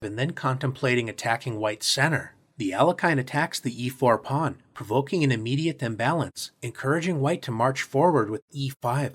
and then contemplating attacking white's center, the Alekhine attacks the e4 pawn, provoking an immediate imbalance, encouraging white to march forward with e5.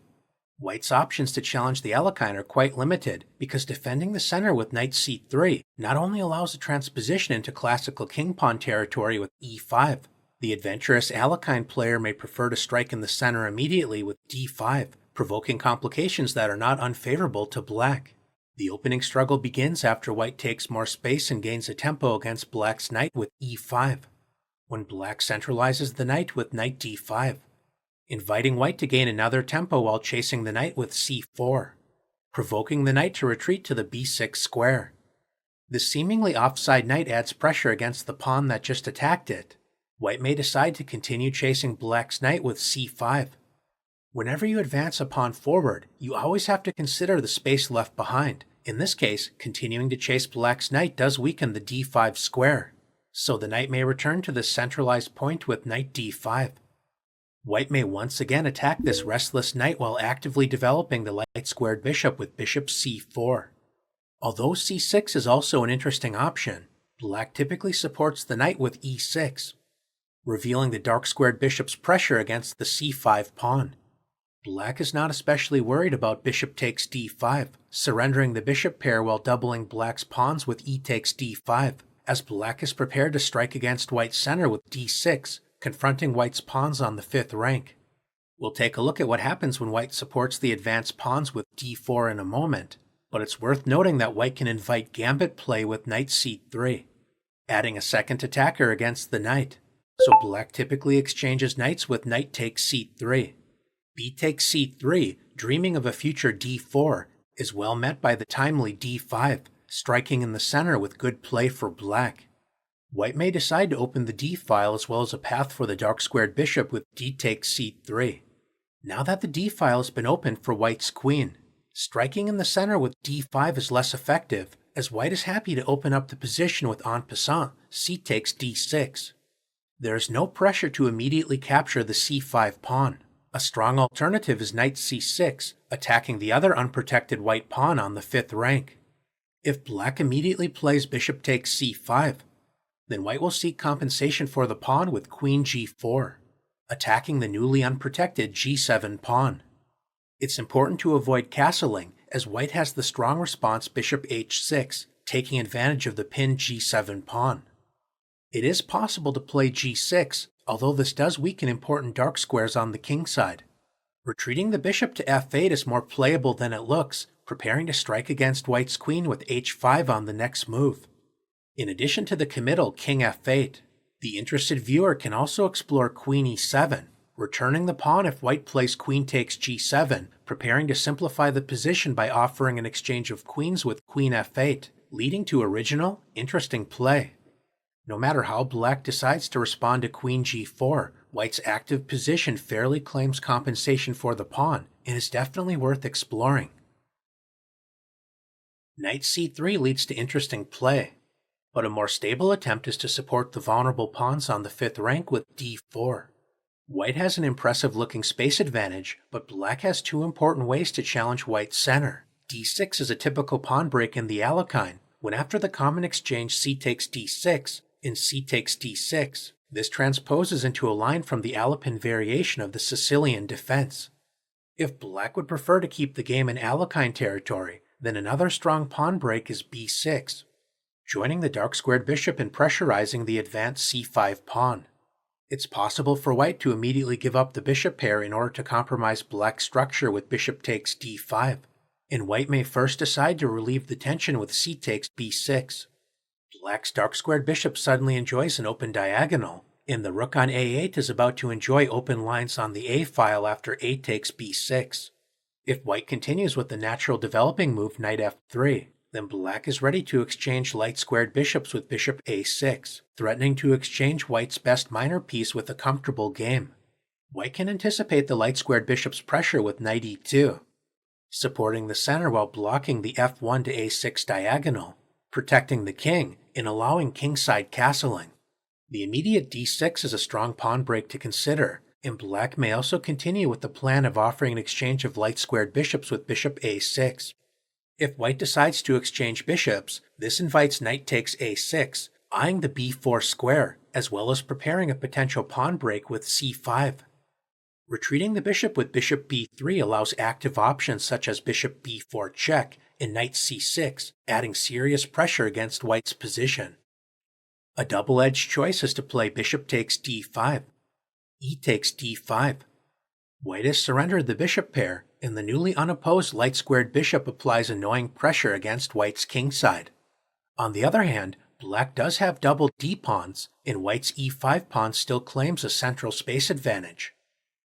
White's options to challenge the Alekhine are quite limited, because defending the center with knight c3 not only allows a transposition into classical king-pawn territory with e5, the adventurous Alekhine player may prefer to strike in the center immediately with d5, provoking complications that are not unfavorable to black. The opening struggle begins after white takes more space and gains a tempo against black's knight with e5, when black centralizes the knight with knight d5, inviting white to gain another tempo while chasing the knight with c4, provoking the knight to retreat to the b6 square. This seemingly offside knight adds pressure against the pawn that just attacked it. White may decide to continue chasing black's knight with c5. Whenever you advance a pawn forward, you always have to consider the space left behind. In this case, continuing to chase black's knight does weaken the d5 square, so the knight may return to the centralized point with knight d5. White may once again attack this restless knight while actively developing the light-squared bishop with bishop c4. Although c6 is also an interesting option, black typically supports the knight with e6, revealing the dark-squared bishop's pressure against the c5 pawn. Black is not especially worried about bishop takes d5, surrendering the bishop pair while doubling black's pawns with e takes d5, as black is prepared to strike against white's center with d6, confronting white's pawns on the 5th rank. We'll take a look at what happens when white supports the advanced pawns with d4 in a moment, but it's worth noting that white can invite gambit play with knight c3, adding a second attacker against the knight, so black typically exchanges knights with knight takes c3. B takes c3, dreaming of a future d4, is well met by the timely d5, striking in the center with good play for black. White may decide to open the d-file as well as a path for the dark-squared bishop with d takes c3. Now that the d-file has been opened for white's queen, striking in the center with d5 is less effective, as white is happy to open up the position with en passant c takes d6. There is no pressure to immediately capture the c5 pawn. A strong alternative is knight c6, attacking the other unprotected white pawn on the 5th rank. If black immediately plays bishop takes c5, then white will seek compensation for the pawn with queen g4, attacking the newly unprotected g7 pawn. It's important to avoid castling, as white has the strong response bishop h6, taking advantage of the pinned g7 pawn. It is possible to play g6, although this does weaken important dark squares on the king side. Retreating the bishop to f8 is more playable than it looks, preparing to strike against white's queen with h5 on the next move. In addition to the committal king f8, the interested viewer can also explore queen e7, returning the pawn if white plays queen takes g7, preparing to simplify the position by offering an exchange of queens with queen f8, leading to original, interesting play. No matter how black decides to respond to queen g4, white's active position fairly claims compensation for the pawn and is definitely worth exploring. Knight c3 leads to interesting play, but a more stable attempt is to support the vulnerable pawns on the 5th rank with d4. White has an impressive looking space advantage, but black has two important ways to challenge white's center. d6 is a typical pawn break in the Alekhine, when after the common exchange c takes d6, in c takes d6, this transposes into a line from the Alpine variation of the Sicilian defense. If black would prefer to keep the game in Alekhine territory, then another strong pawn break is b6, joining the dark-squared bishop in pressurizing the advanced c5 pawn. It's possible for white to immediately give up the bishop pair in order to compromise black's structure with bishop takes d5, and white may first decide to relieve the tension with c takes b6. Black's dark-squared bishop suddenly enjoys an open diagonal, and the rook on a8 is about to enjoy open lines on the a-file after a takes b6. If white continues with the natural developing move knight f3, then black is ready to exchange light-squared bishops with bishop a6, threatening to exchange white's best minor piece with a comfortable game. White can anticipate the light-squared bishop's pressure with knight e2, supporting the center while blocking the f1 to a6 diagonal, protecting the king and allowing kingside castling. The immediate d6 is a strong pawn break to consider, and black may also continue with the plan of offering an exchange of light-squared bishops with bishop a6. If white decides to exchange bishops, this invites knight takes a6, eyeing the b4 square, as well as preparing a potential pawn break with c5. Retreating the bishop with bishop b3 allows active options such as bishop b4 check and knight c6, adding serious pressure against white's position. A double-edged choice is to play bishop takes d5, e takes d5. White has surrendered the bishop pair, and the newly unopposed light-squared bishop applies annoying pressure against white's kingside. On the other hand, black does have double d-pawns, and white's e5 pawn still claims a central space advantage.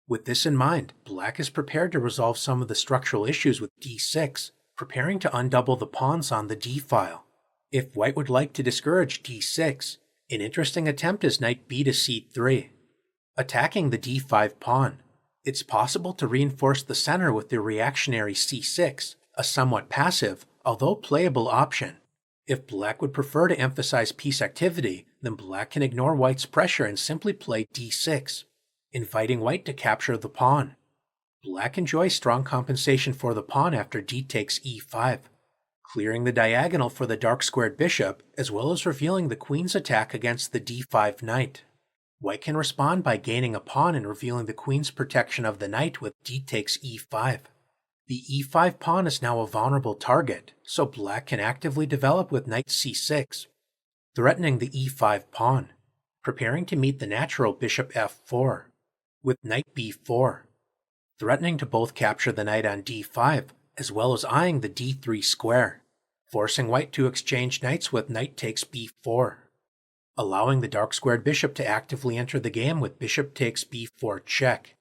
With this in mind, black is prepared to resolve some of the structural issues with d6, preparing to undouble the pawns on the d-file. If white would like to discourage d6, an interesting attempt is knight b to c3. Attacking the d5 pawn, it's possible to reinforce the center with the reactionary c6, a somewhat passive, although playable option. If black would prefer to emphasize piece activity, then black can ignore white's pressure and simply play d6, inviting white to capture the pawn. Black enjoys strong compensation for the pawn after d takes e5, clearing the diagonal for the dark-squared bishop, as well as revealing the queen's attack against the d5 knight. White can respond by gaining a pawn and revealing the queen's protection of the knight with d takes e5. The e5 pawn is now a vulnerable target, so black can actively develop with knight c6, threatening the e5 pawn, preparing to meet the natural bishop f4, with knight b4, threatening to both capture the knight on d5, as well as eyeing the d3 square, forcing white to exchange knights with knight takes b4, allowing the dark-squared bishop to actively enter the game with bishop takes b4 check.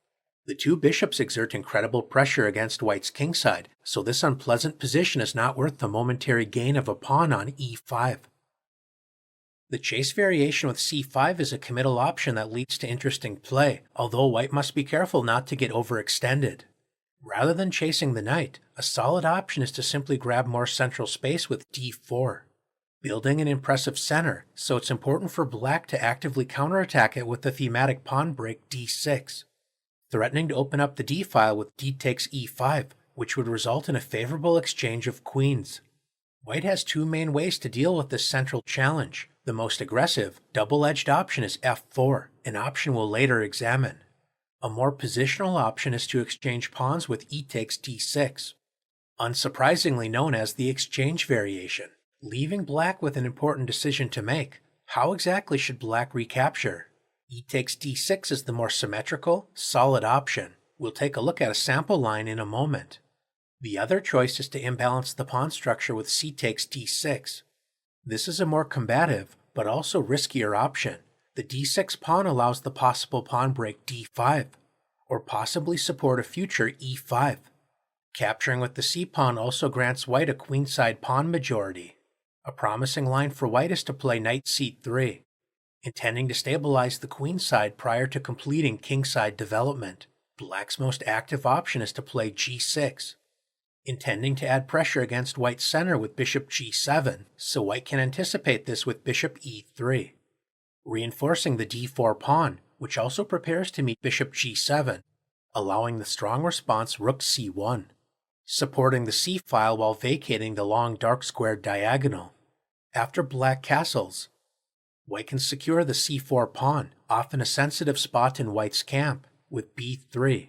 The two bishops exert incredible pressure against white's kingside, so this unpleasant position is not worth the momentary gain of a pawn on e5. The chase variation with c5 is a committal option that leads to interesting play, although white must be careful not to get overextended. Rather than chasing the knight, a solid option is to simply grab more central space with d4, building an impressive center, so it's important for black to actively counterattack it with the thematic pawn break d6, threatening to open up the d-file with d takes e5, which would result in a favorable exchange of queens. White has two main ways to deal with this central challenge. The most aggressive, double-edged option is f4, an option we'll later examine. A more positional option is to exchange pawns with e takes d6, unsurprisingly known as the exchange variation, leaving black with an important decision to make. How exactly should black recapture? E takes d6 is the more symmetrical, solid option. We'll take a look at a sample line in a moment. The other choice is to imbalance the pawn structure with c takes d6. This is a more combative, but also riskier option. The d6 pawn allows the possible pawn break d5, or possibly support a future e5. Capturing with the c-pawn also grants white a queenside pawn majority. A promising line for white is to play knight c3, intending to stabilize the queenside prior to completing kingside development. Black's most active option is to play g6, intending to add pressure against white's center with bishop g7, so white can anticipate this with bishop e3, reinforcing the d4 pawn, which also prepares to meet bishop g7, allowing the strong response rook c1, supporting the c-file while vacating the long dark-squared diagonal. After black castles, white can secure the c4 pawn, often a sensitive spot in white's camp, with b3.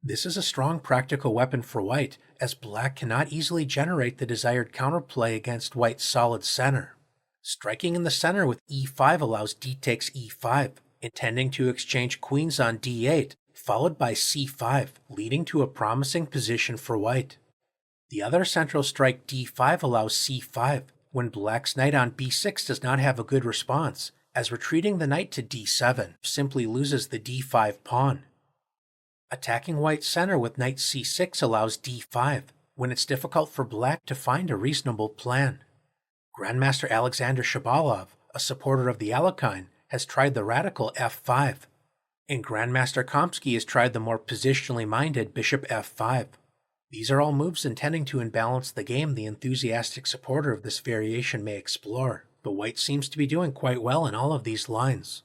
This is a strong practical weapon for white, as black cannot easily generate the desired counterplay against white's solid center. Striking in the center with e5 allows d takes e5, intending to exchange queens on d8, followed by c5, leading to a promising position for white. The other central strike d5 allows c5, when black's knight on b6 does not have a good response, as retreating the knight to d7 simply loses the d5 pawn. Attacking white's center with knight c6 allows d5, when it's difficult for black to find a reasonable plan. Grandmaster Alexander Shabalov, a supporter of the Alekhine, has tried the radical f5, and Grandmaster Komsky has tried the more positionally minded bishop f5. These are all moves intending to imbalance the game the enthusiastic supporter of this variation may explore, but white seems to be doing quite well in all of these lines.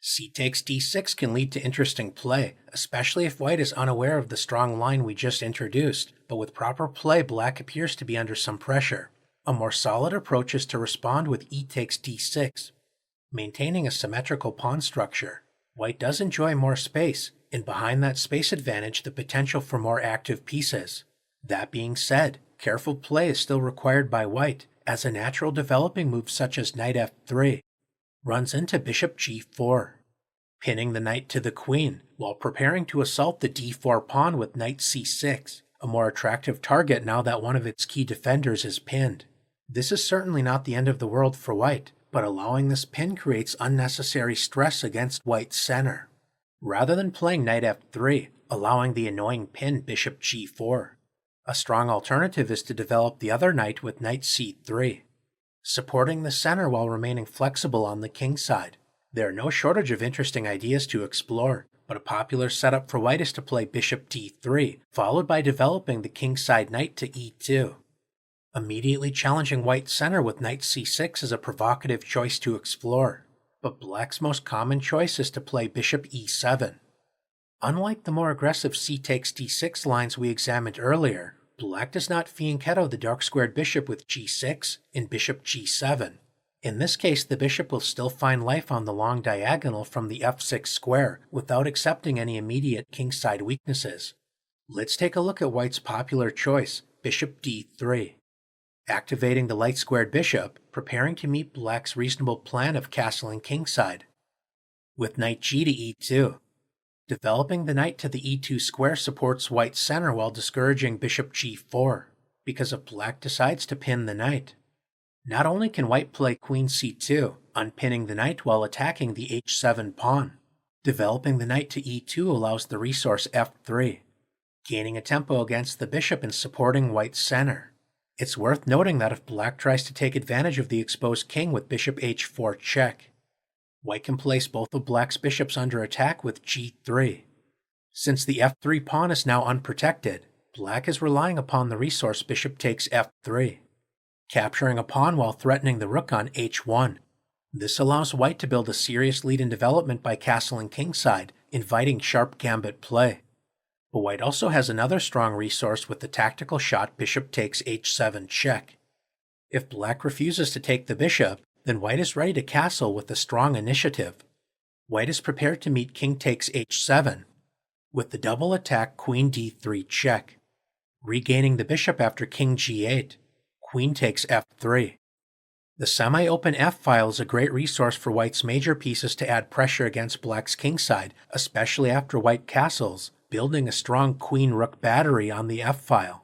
C takes d6 can lead to interesting play, especially if white is unaware of the strong line we just introduced, but with proper play black appears to be under some pressure. A more solid approach is to respond with e takes d6, maintaining a symmetrical pawn structure. White does enjoy more space, and behind that space advantage the potential for more active pieces. That being said, careful play is still required by white, as a natural developing move such as knight f3 runs into bishop g4, pinning the knight to the queen while preparing to assault the d4 pawn with knight c6, a more attractive target now that one of its key defenders is pinned. This is certainly not the end of the world for white, but allowing this pin creates unnecessary stress against white's center. Rather than playing knight f3, allowing the annoying pin bishop g4, a strong alternative is to develop the other knight with knight c3, supporting the center while remaining flexible on the king side. There are no shortage of interesting ideas to explore, but a popular setup for white is to play bishop d3, followed by developing the kingside knight to e2. Immediately challenging white's center with knight c6 is a provocative choice to explore, but black's most common choice is to play bishop e7. Unlike the more aggressive c takes d6 lines we examined earlier, black does not fianchetto the dark-squared bishop with g6 and bishop g7. In this case, the bishop will still find life on the long diagonal from the f6 square without accepting any immediate kingside weaknesses. Let's take a look at white's popular choice, bishop d3. Activating the light-squared bishop, preparing to meet black's reasonable plan of castling kingside. With knight g to e2. Developing the knight to the e2 square supports white's center while discouraging bishop g4, because if black decides to pin the knight. Not only can white play queen c2, unpinning the knight while attacking the h7 pawn, developing the knight to e2 allows the resource f3, gaining a tempo against the bishop and supporting white's center. It's worth noting that if black tries to take advantage of the exposed king with bishop h4 check, white can place both of black's bishops under attack with g3. Since the f3 pawn is now unprotected, black is relying upon the resource bishop takes f3, capturing a pawn while threatening the rook on h1. This allows white to build a serious lead in development by castling kingside, inviting sharp gambit play. But white also has another strong resource with the tactical shot bishop takes h7 check. If black refuses to take the bishop, then white is ready to castle with a strong initiative. White is prepared to meet king takes h7, with the double attack queen d3 check, regaining the bishop after king g8, queen takes f3. The semi-open f-file is a great resource for white's major pieces to add pressure against black's kingside, especially after white castles, building a strong queen-rook battery on the f-file.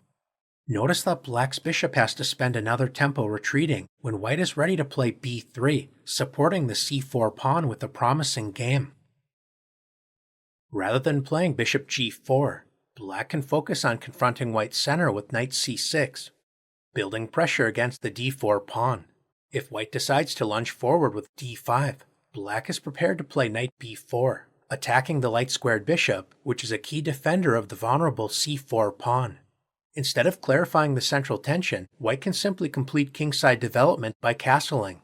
Notice that black's bishop has to spend another tempo retreating when white is ready to play b3, supporting the c4 pawn with a promising game. Rather than playing bishop g4, black can focus on confronting white's center with knight c6, building pressure against the d4 pawn. If white decides to lunge forward with d5, black is prepared to play knight b4, attacking the light-squared bishop, which is a key defender of the vulnerable c4 pawn. Instead of clarifying the central tension, white can simply complete kingside development by castling.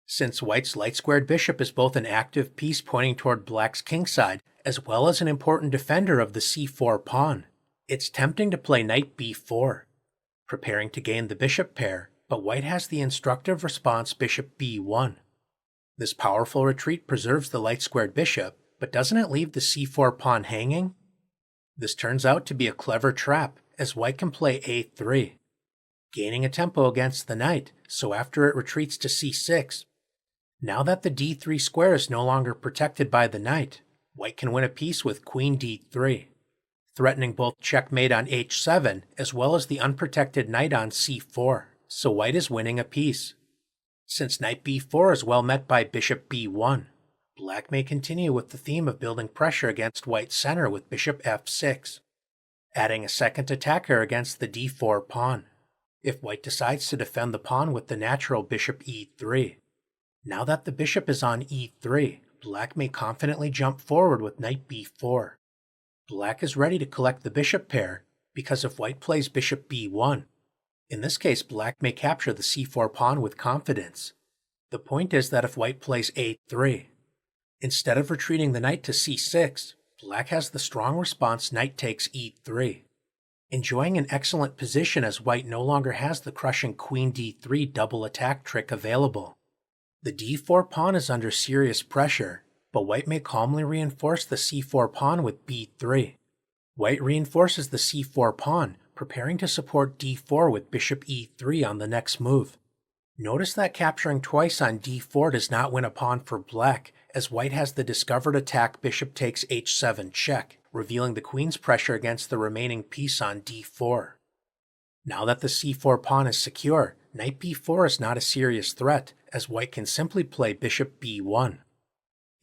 Since white's light-squared bishop is both an active piece pointing toward black's kingside, as well as an important defender of the c4 pawn, it's tempting to play knight b4, preparing to gain the bishop pair, but white has the instructive response bishop b1. This powerful retreat preserves the light-squared bishop, but doesn't it leave the c4 pawn hanging? This turns out to be a clever trap, as white can play a3, gaining a tempo against the knight, so after it retreats to c6, now that the d3 square is no longer protected by the knight, white can win a piece with queen d3, threatening both checkmate on h7 as well as the unprotected knight on c4, so white is winning a piece. Since knight b4 is well met by bishop b1, black may continue with the theme of building pressure against white's center with bishop f6, adding a second attacker against the d4 pawn. If white decides to defend the pawn with the natural bishop e3, now that the bishop is on e3, black may confidently jump forward with knight b4. Black is ready to collect the bishop pair, because if white plays bishop b1, in this case black may capture the c4 pawn with confidence. The point is that if white plays a3, Instead of retreating the knight to c6, black has the strong response knight takes e3, enjoying an excellent position as white no longer has the crushing queen d3 double attack trick available. The d4 pawn is under serious pressure, but white may calmly reinforce the c4 pawn with b3. White reinforces the c4 pawn, preparing to support d4 with bishop e3 on the next move. Notice that capturing twice on d4 does not win a pawn for black, as white has the discovered attack bishop takes h7 check, revealing the queen's pressure against the remaining piece on d4. Now that the c4 pawn is secure, knight b4 is not a serious threat, as white can simply play bishop b1.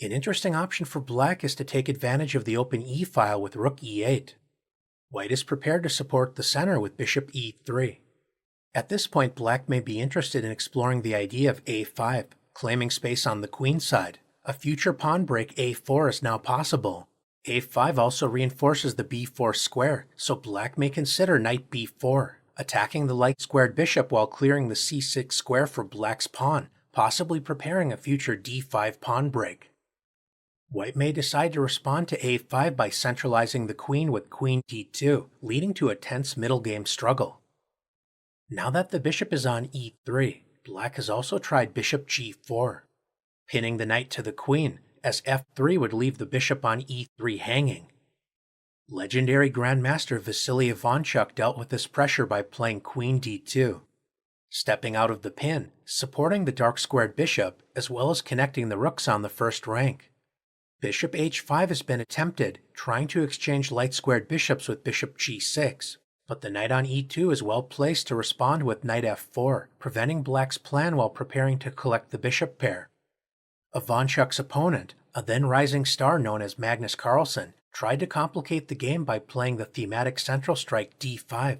An interesting option for black is to take advantage of the open e-file with rook e8. White is prepared to support the center with bishop e3. At this point, black may be interested in exploring the idea of a5, claiming space on the queen side. A future pawn break a4 is now possible. a5 also reinforces the b4 square, so black may consider knight b4, attacking the light-squared bishop while clearing the c6 square for black's pawn, possibly preparing a future d5 pawn break. White may decide to respond to a5 by centralizing the queen with queen d2, leading to a tense middle game struggle. Now that the bishop is on e3, black has also tried bishop g4, pinning the knight to the queen, as f3 would leave the bishop on e3 hanging. Legendary Grandmaster Vasily Ivanchuk dealt with this pressure by playing queen d2, stepping out of the pin, supporting the dark-squared bishop, as well as connecting the rooks on the first rank. Bishop h5 has been attempted, trying to exchange light-squared bishops with bishop g6, but the knight on e2 is well placed to respond with knight f4, preventing black's plan while preparing to collect the bishop pair. Ivanchuk's opponent, a then rising star known as Magnus Carlsen, tried to complicate the game by playing the thematic central strike d5.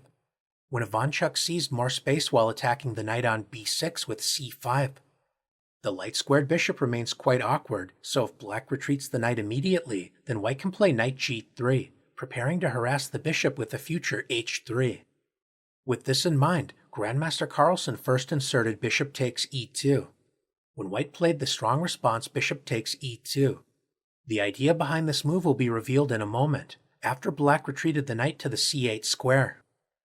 When Ivanchuk seized more space while attacking the knight on b6 with c5. The light-squared bishop remains quite awkward, so if black retreats the knight immediately, then white can play knight g3, preparing to harass the bishop with the future h3. With this in mind, Grandmaster Carlsen first inserted bishop takes e2. When white played the strong response bishop takes e2. The idea behind this move will be revealed in a moment, after black retreated the knight to the c8 square.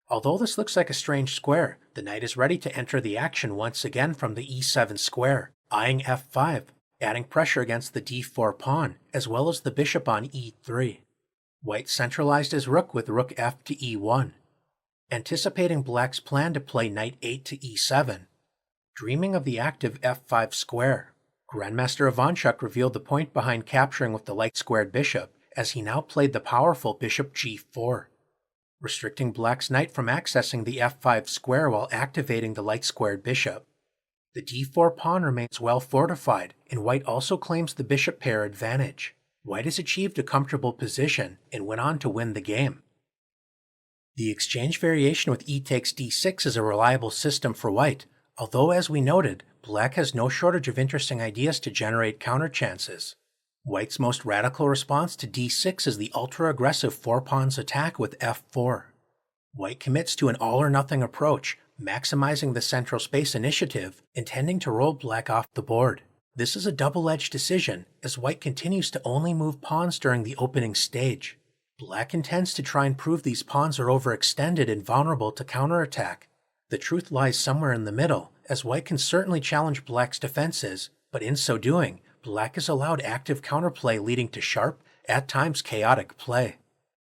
Although this looks like a strange square, the knight is ready to enter the action once again from the e7 square, eyeing f5, adding pressure against the d4 pawn, as well as the bishop on e3. White centralized his rook with rook f to e1, anticipating black's plan to play knight 8 to e7. Dreaming of the active f5 square, Grandmaster Ivanchuk revealed the point behind capturing with the light-squared bishop, as he now played the powerful bishop g4, restricting black's knight from accessing the f5 square while activating the light-squared bishop. The d4 pawn remains well fortified, and white also claims the bishop pair advantage. White has achieved a comfortable position and went on to win the game. The exchange variation with e takes d6 is a reliable system for white, although as we noted, black has no shortage of interesting ideas to generate counter chances. White's most radical response to d6 is the ultra-aggressive four-pawns attack with f4. White commits to an all-or-nothing approach, maximizing the central space initiative, intending to roll black off the board. This is a double-edged decision, as white continues to only move pawns during the opening stage. Black intends to try and prove these pawns are overextended and vulnerable to counterattack. The truth lies somewhere in the middle, as white can certainly challenge black's defenses, but in so doing, black is allowed active counterplay leading to sharp, at times chaotic play.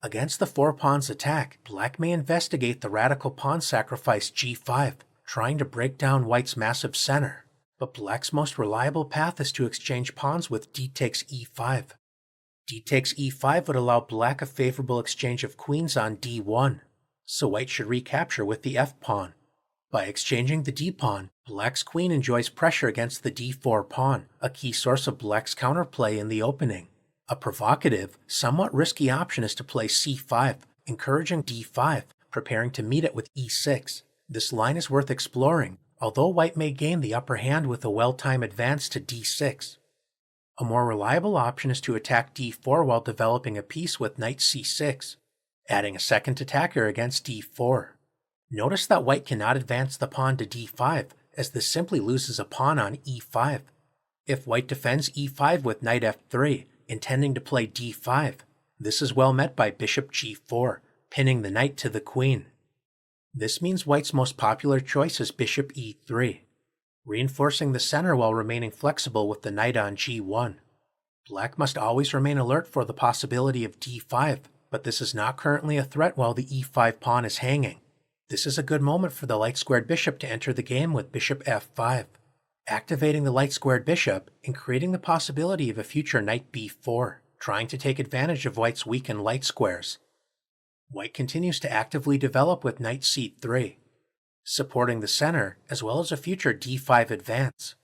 Against the four-pawns attack, black may investigate the radical pawn sacrifice g5, trying to break down white's massive center. But black's most reliable path is to exchange pawns with d takes e5. D takes e5 would allow black a favorable exchange of queens on d1, so white should recapture with the f-pawn. By exchanging the d-pawn, black's queen enjoys pressure against the d4 pawn, a key source of black's counterplay in the opening. A provocative, somewhat risky option is to play c5, encouraging d5, preparing to meet it with e6. This line is worth exploring, although white may gain the upper hand with a well-timed advance to d6. A more reliable option is to attack d4 while developing a piece with knight c6, adding a second attacker against d4. Notice that white cannot advance the pawn to d5, as this simply loses a pawn on e5. If white defends e5 with knight f3, intending to play d5, this is well met by bishop g4, pinning the knight to the queen. This means white's most popular choice is bishop e3, reinforcing the center while remaining flexible with the knight on g1. Black must always remain alert for the possibility of d5, but this is not currently a threat while the e5 pawn is hanging. This is a good moment for the light-squared bishop to enter the game with bishop f5, activating the light-squared bishop and creating the possibility of a future knight b4, trying to take advantage of white's weakened light squares. White continues to actively develop with knight c3, supporting the center as well as a future d5 advance.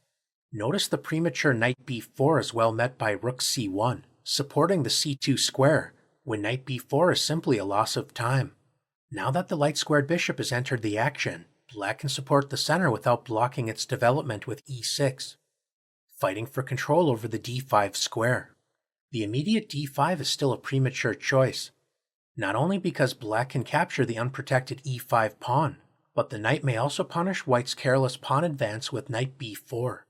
Notice the premature knight b4 is well met by rook c1, supporting the c2 square, when knight b4 is simply a loss of time. Now that the light-squared bishop has entered the action, black can support the center without blocking its development with e6, fighting for control over the d5 square. The immediate d5 is still a premature choice, not only because black can capture the unprotected e5 pawn, but the knight may also punish white's careless pawn advance with knight b4.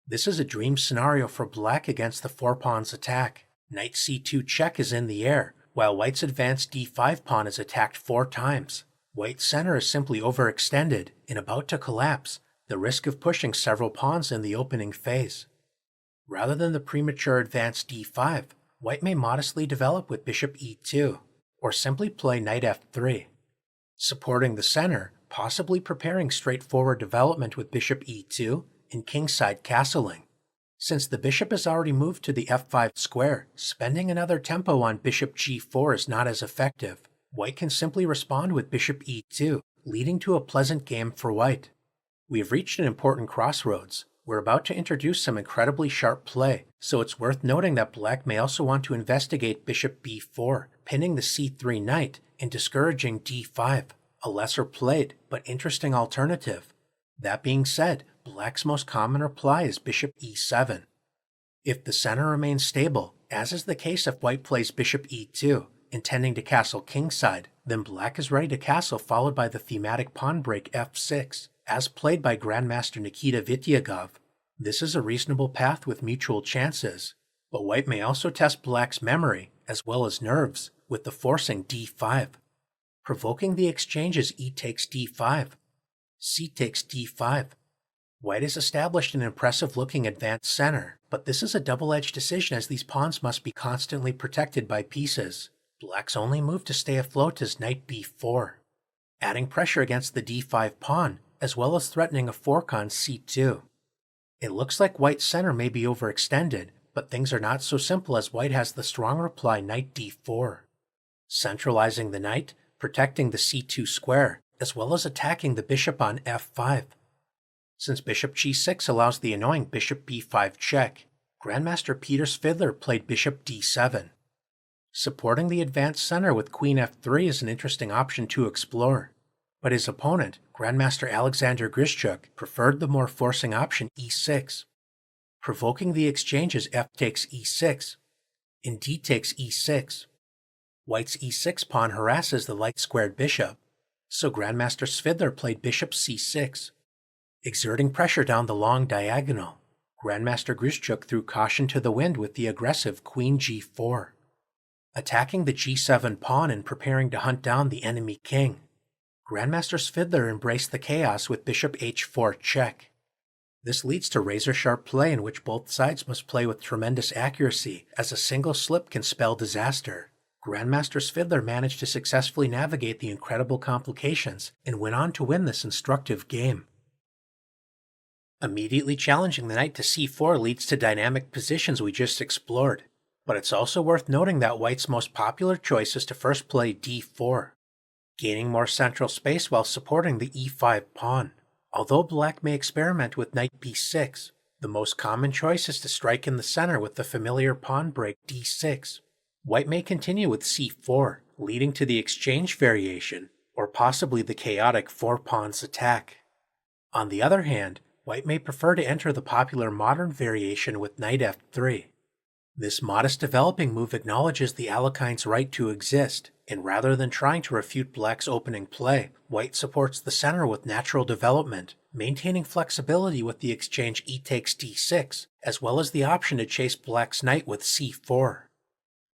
This is a dream scenario for black against the four pawns attack. Knight c2 check is in the air, while white's advanced d5 pawn is attacked 4 times. White's center is simply overextended and about to collapse, the risk of pushing several pawns in the opening phase. Rather than the premature advanced d5, white may modestly develop with bishop e2, or simply play knight f3, supporting the center, possibly preparing straightforward development with bishop e2 and kingside castling. Since the bishop has already moved to the f5 square, spending another tempo on bishop g4 is not as effective. White can simply respond with bishop e2, leading to a pleasant game for white. We have reached an important crossroads. We're about to introduce some incredibly sharp play, so it's worth noting that black may also want to investigate bishop b4, pinning the c3 knight and discouraging d5, a lesser played but interesting alternative. That being said, black's most common reply is bishop e7. If the center remains stable, as is the case if white plays bishop e2, intending to castle kingside, then black is ready to castle followed by the thematic pawn break f6, as played by Grandmaster Nikita Vityagov. This is a reasonable path with mutual chances, but white may also test black's memory, as well as nerves, with the forcing d5. Provoking the exchange is e takes d5, c takes d5. White has established an impressive-looking advanced center, but this is a double-edged decision as these pawns must be constantly protected by pieces. Black's only move to stay afloat is knight b4, adding pressure against the d5 pawn, as well as threatening a fork on c2. It looks like white's center may be overextended, but things are not so simple as white has the strong reply knight d4, centralizing the knight, protecting the c2 square, as well as attacking the bishop on f5. Since bishop g6 allows the annoying bishop b5 check, Grandmaster Peter Svidler played bishop d7. Supporting the advanced center with queen f3 is an interesting option to explore, but his opponent, Grandmaster Alexander Grischuk, preferred the more forcing option e6. Provoking the exchange is f takes e6, and d takes e6. White's e6 pawn harasses the light-squared bishop, so Grandmaster Svidler played bishop c6. Exerting pressure down the long diagonal, Grandmaster Grischuk threw caution to the wind with the aggressive queen g4, attacking the g7 pawn and preparing to hunt down the enemy king. Grandmaster Svidler embraced the chaos with bishop h4 check. This leads to razor-sharp play in which both sides must play with tremendous accuracy, as a single slip can spell disaster. Grandmaster Svidler managed to successfully navigate the incredible complications and went on to win this instructive game. Immediately challenging the knight to c4 leads to dynamic positions we just explored, but it's also worth noting that white's most popular choice is to first play d4, gaining more central space while supporting the e5 pawn. Although black may experiment with knight b6, the most common choice is to strike in the center with the familiar pawn break d6. White may continue with c4, leading to the exchange variation, or possibly the chaotic four pawns attack. On the other hand, white may prefer to enter the popular modern variation with knight f3. This modest developing move acknowledges the Alekhine's right to exist, and rather than trying to refute black's opening play, white supports the center with natural development, maintaining flexibility with the exchange e takes d6, as well as the option to chase black's knight with c4.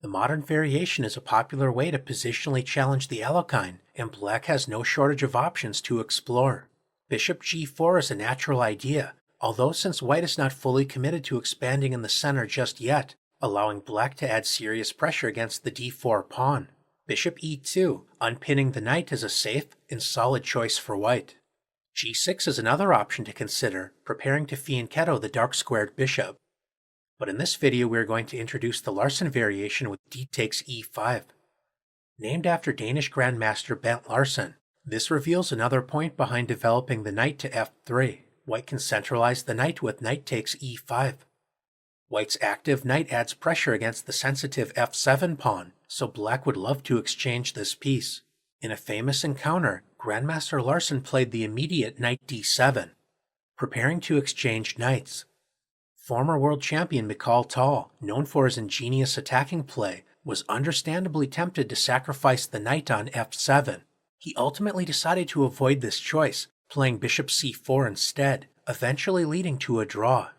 The modern variation is a popular way to positionally challenge the Alekhine, and black has no shortage of options to explore. Bishop g4 is a natural idea, although since white is not fully committed to expanding in the center just yet, allowing black to add serious pressure against the d4 pawn. Bishop e2, unpinning the knight, is a safe and solid choice for white. g6 is another option to consider, preparing to fianchetto the dark-squared bishop. But in this video we are going to introduce the Larsen variation with d takes e5. Named after Danish Grandmaster Bent Larsen, this reveals another point behind developing the knight to f3. White can centralize the knight with knight takes e5. White's active knight adds pressure against the sensitive f7 pawn, so black would love to exchange this piece. In a famous encounter, Grandmaster Larsen played the immediate knight d7, preparing to exchange knights. Former world champion Mikhail Tal, known for his ingenious attacking play, was understandably tempted to sacrifice the knight on f7. He ultimately decided to avoid this choice, playing bishop c4 instead, eventually leading to a draw.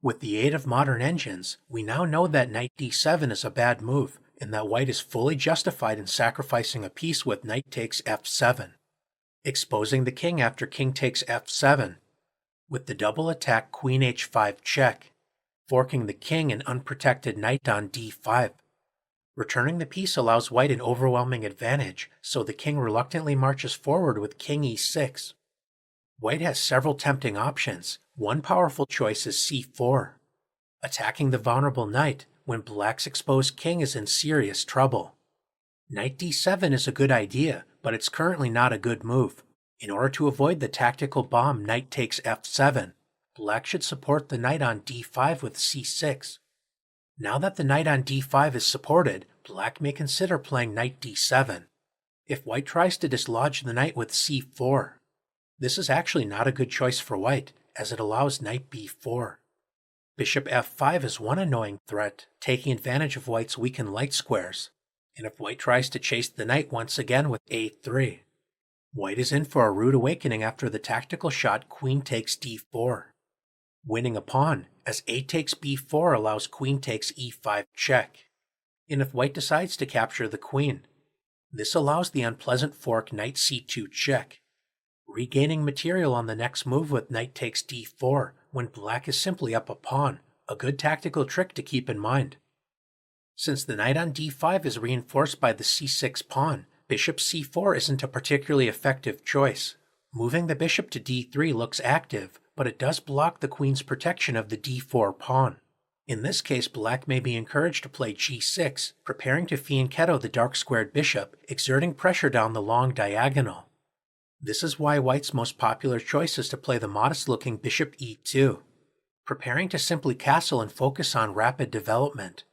With the aid of modern engines, we now know that knight d7 is a bad move, and that white is fully justified in sacrificing a piece with knight takes f7, exposing the king after king takes f7, with the double attack queen h5 check, forking the king and unprotected knight on d5. Returning the piece allows white an overwhelming advantage, so the king reluctantly marches forward with king e6. White has several tempting options. One powerful choice is c4, attacking the vulnerable knight when black's exposed king is in serious trouble. Knight d7 is a good idea, but it's currently not a good move. In order to avoid the tactical bomb knight takes f7, black should support the knight on d5 with c6. Now that the knight on d5 is supported, black may consider playing knight d7. If white tries to dislodge the knight with c4, this is actually not a good choice for white, as it allows knight b4. Bishop f5 is one annoying threat, taking advantage of white's weakened light squares. And if white tries to chase the knight once again with a3, white is in for a rude awakening after the tactical shot queen takes d4, winning a pawn, as a takes b4 allows queen takes e5 check. And if white decides to capture the queen, this allows the unpleasant fork knight c2 check, regaining material on the next move with knight takes d4 when black is simply up a pawn, a good tactical trick to keep in mind. Since the knight on d5 is reinforced by the c6 pawn, bishop c4 isn't a particularly effective choice. Moving the bishop to d3 looks active, but it does block the queen's protection of the d4 pawn. In this case, black may be encouraged to play g6, preparing to fianchetto the dark-squared bishop, exerting pressure down the long diagonal. This is why white's most popular choice is to play the modest-looking bishop e2, preparing to simply castle and focus on rapid development.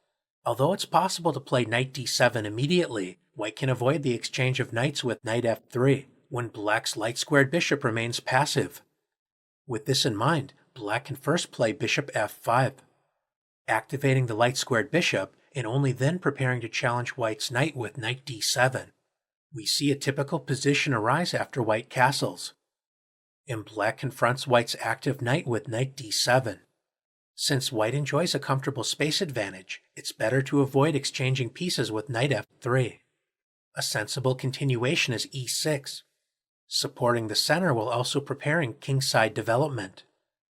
Although it's possible to play knight d7 immediately, white can avoid the exchange of knights with knight f3, when black's light-squared bishop remains passive. With this in mind, black can first play bishop f5, activating the light-squared bishop, and only then preparing to challenge white's knight with knight d7. We see a typical position arise after white castles, and black confronts white's active knight with knight d7. Since white enjoys a comfortable space advantage, it's better to avoid exchanging pieces with knight f3. A sensible continuation is e6, supporting the center while also preparing kingside development.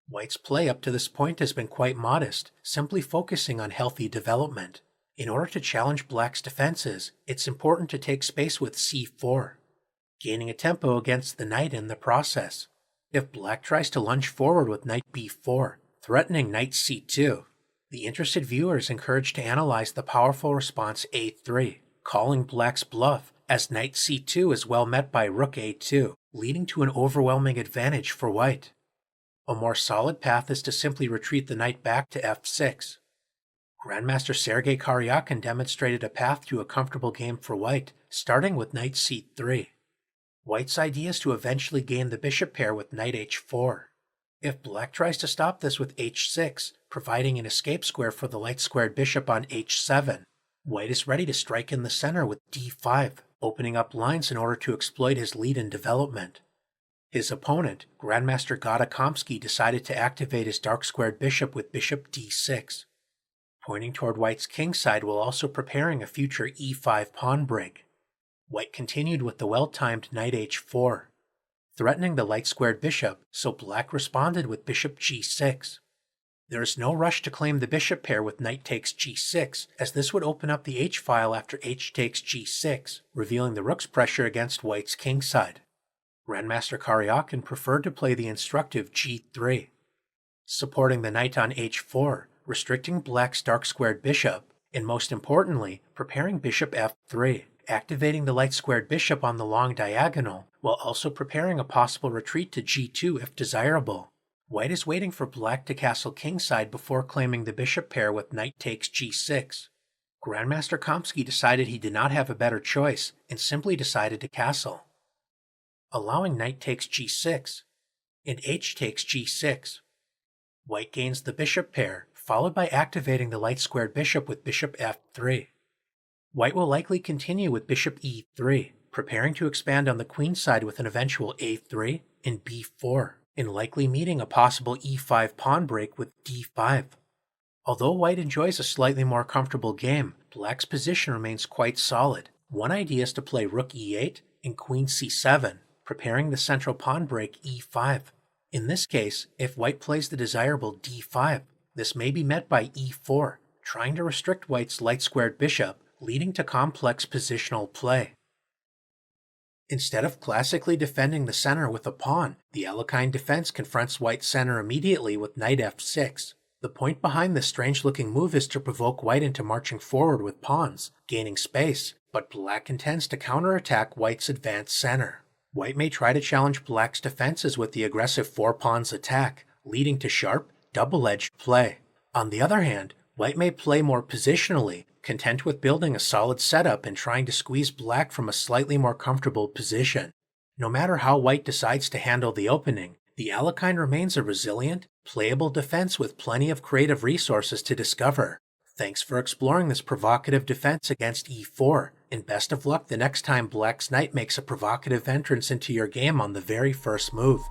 White's play up to this point has been quite modest, simply focusing on healthy development. In order to challenge black's defenses, it's important to take space with c4, gaining a tempo against the knight in the process. If black tries to lunge forward with knight b4, threatening knight c2, the interested viewer is encouraged to analyze the powerful response a3, calling black's bluff, as knight c2 is well met by rook a2, leading to an overwhelming advantage for white. A more solid path is to simply retreat the knight back to f6. Grandmaster Sergei Karyakin demonstrated a path to a comfortable game for white, starting with knight c3. White's idea is to eventually gain the bishop pair with knight h4. If black tries to stop this with h6, providing an escape square for the light-squared bishop on h7. White is ready to strike in the center with d5, opening up lines in order to exploit his lead in development. His opponent, Grandmaster Alekhine, decided to activate his dark-squared bishop with bishop d6, pointing toward White's kingside while also preparing a future e5 pawn break. White continued with the well-timed knight h4, threatening the light-squared bishop, so Black responded with bishop g6. There is no rush to claim the bishop pair with knight takes g6, as this would open up the h-file after h takes g6, revealing the rook's pressure against White's kingside. Grandmaster Alekhine preferred to play the instructive g3, supporting the knight on h4, restricting Black's dark-squared bishop, and most importantly, preparing bishop f3, activating the light-squared bishop on the long diagonal, while also preparing a possible retreat to g2 if desirable. White is waiting for Black to castle kingside before claiming the bishop pair with knight takes g6. Grandmaster Alekhine decided he did not have a better choice, and simply decided to castle, allowing knight takes g6, and h takes g6. White gains the bishop pair, followed by activating the light-squared bishop with bishop f3. White will likely continue with bishop e3, preparing to expand on the queen side with an eventual a3 and b4, and likely meeting a possible e5 pawn break with d5. Although White enjoys a slightly more comfortable game, Black's position remains quite solid. One idea is to play rook e8 and queen c7, preparing the central pawn break e5. In this case, if White plays the desirable d5, this may be met by e4, trying to restrict White's light-squared bishop, leading to complex positional play. Instead of classically defending the center with a pawn, the Alekhine defense confronts White's center immediately with knight f6. The point behind this strange-looking move is to provoke White into marching forward with pawns, gaining space, but Black intends to counterattack White's advanced center. White may try to challenge Black's defenses with the aggressive four-pawns attack, leading to sharp, double-edged play. On the other hand, White may play more positionally, content with building a solid setup and trying to squeeze Black from a slightly more comfortable position. No matter how White decides to handle the opening, the Alekhine remains a resilient, playable defense with plenty of creative resources to discover. Thanks for exploring this provocative defense against e4, and best of luck the next time Black's knight makes a provocative entrance into your game on the very first move.